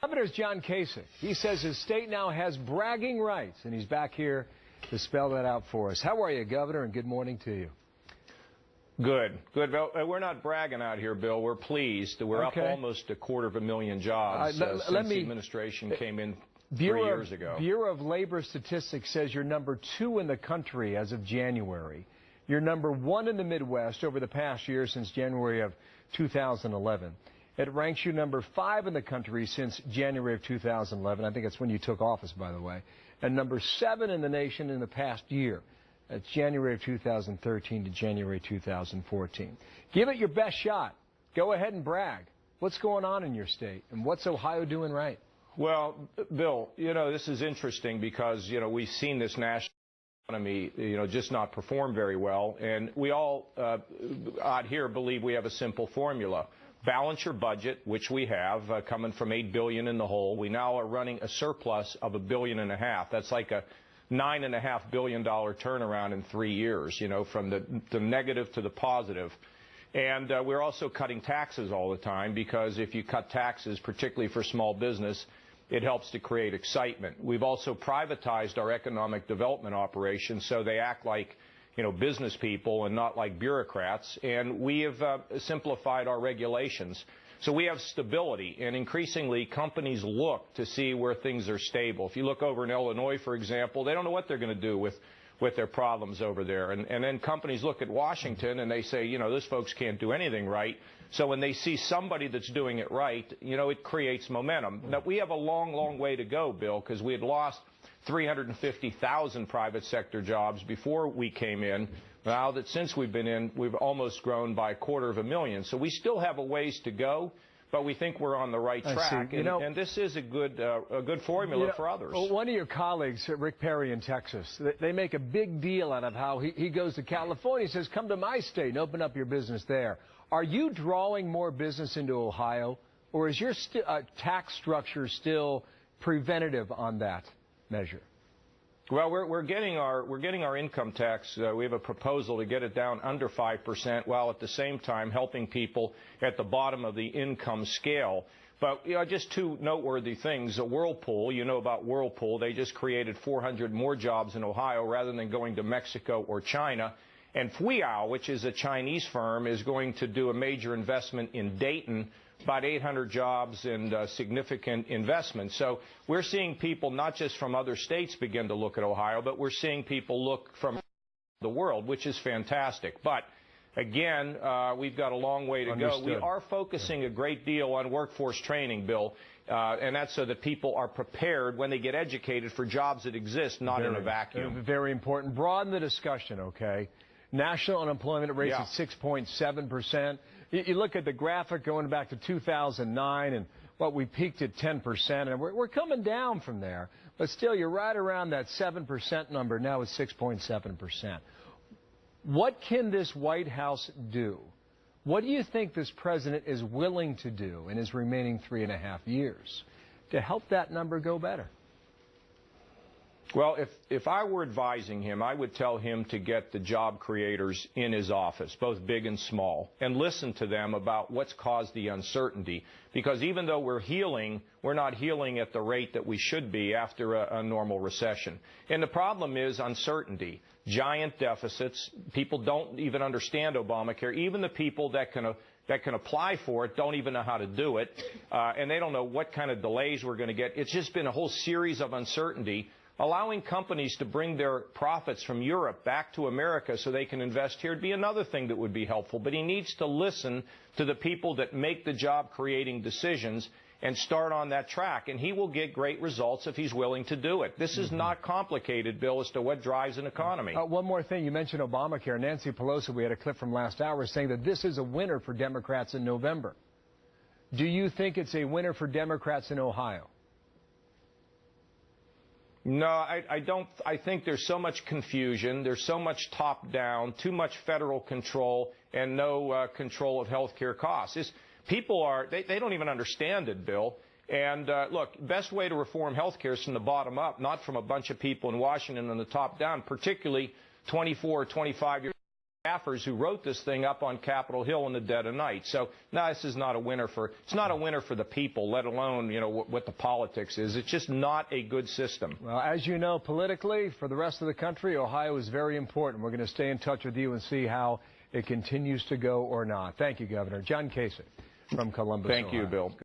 Governor's John Kasich. He says his state now has bragging rights, and he's back here to spell that out for us. How are you, Governor, and good morning to you. Good, Bill. We're not bragging out here, Bill. We're pleased. We're up almost 250,000 jobs since the administration came in 3 years ago. Bureau of Labor Statistics says you're number 2 in the country as of January. You're number 1 in the Midwest over the past year since January of 2011. It ranks you number 5 in the country since January of 2011. I think that's when you took office, by the way. And number 7 in the nation in the past year. That's January of 2013 to January 2014. Give it your best shot. Go ahead and brag. What's going on in your state, and what's Ohio doing right? Well, Bill, this is interesting because, we've seen this national economy, just not perform very well. And we all out here believe we have a simple formula. Balance your budget, which we have, coming from $8 billion in the hole. We now are running a surplus of $1.5 billion. That's like a $9.5 billion turnaround in 3 years, from the negative to the positive. And we're also cutting taxes all the time, because if you cut taxes, particularly for small business, it helps to create excitement. We've also privatized our economic development operations so they act like business people and not like bureaucrats. And we have simplified our regulations. So we have stability, and increasingly companies look to see where things are stable. If you look over in Illinois, for example, they don't know what they're going to do with their problems over there. And then companies look at Washington and they say, those folks can't do anything right. So when they see somebody that's doing it right, it creates momentum. Now, we have a long, long way to go, Bill, because we had lost 350,000 private sector jobs before we came in. Now that since we've been in, we've almost grown by 250,000. So we still have a ways to go, but we think we're on the right track. And this is a good formula for others. One of your colleagues, Rick Perry in Texas, they make a big deal out of how he goes to California. He says, come to my state and open up your business there. Are you drawing more business into Ohio, or is your tax structure still preventative on that measure? Well, we're getting our income tax. We have a proposal to get it down under 5%, while at the same time helping people at the bottom of the income scale. But just two noteworthy things. Whirlpool, about Whirlpool, they just created 400 more jobs in Ohio rather than going to Mexico or China. And Fuyao, which is a Chinese firm, is going to do a major investment in Dayton, about 800 jobs and significant investment. So we're seeing people not just from other states begin to look at Ohio, but we're seeing people look from the world, which is fantastic. But again, we've got a long way to go. We are focusing a great deal on workforce training, Bill, and that's so that people are prepared when they get educated for jobs that exist, not in a vacuum. Very important. Broaden the discussion, okay? National unemployment rate at 6.7%. You look at the graphic going back to 2009, and we peaked at 10%, and we're coming down from there. But still, you're right around that 7% number. Now it's 6.7%. What can this White House do? What do you think this president is willing to do in his remaining 3.5 years to help that number go better? Well, if I were advising him, I would tell him to get the job creators in his office, both big and small, and listen to them about what's caused the uncertainty. Because even though we're healing, we're not healing at the rate that we should be after a normal recession. And the problem is uncertainty, giant deficits. People don't even understand Obamacare. Even the people that can apply for it don't even know how to do it, and they don't know what kind of delays we're going to get. It's just been a whole series of uncertainty. Allowing companies to bring their profits from Europe back to America so they can invest here would be another thing that would be helpful. But he needs to listen to the people that make the job-creating decisions and start on that track. And he will get great results if he's willing to do it. This is not complicated, Bill, as to what drives an economy. One more thing. You mentioned Obamacare. Nancy Pelosi, we had a clip from last hour saying that this is a winner for Democrats in November. Do you think it's a winner for Democrats in Ohio? No, I don't. I think there's so much confusion. There's so much top-down, too much federal control, and no control of health care costs. People they don't even understand it, Bill. And look, best way to reform health care is from the bottom up, not from a bunch of people in Washington on the top down, particularly 24 or 25 years staffers who wrote this thing up on Capitol Hill in the dead of night. So, no, this is not a winner for, it's not a winner for the people, let alone, you know, what the politics is. It's just not a good system. Well, as you know, politically, for the rest of the country, Ohio is very important. We're going to stay in touch with you and see how it continues to go or not. Thank you, Governor. John Kasich from Columbus, Thank Ohio. you, Bill.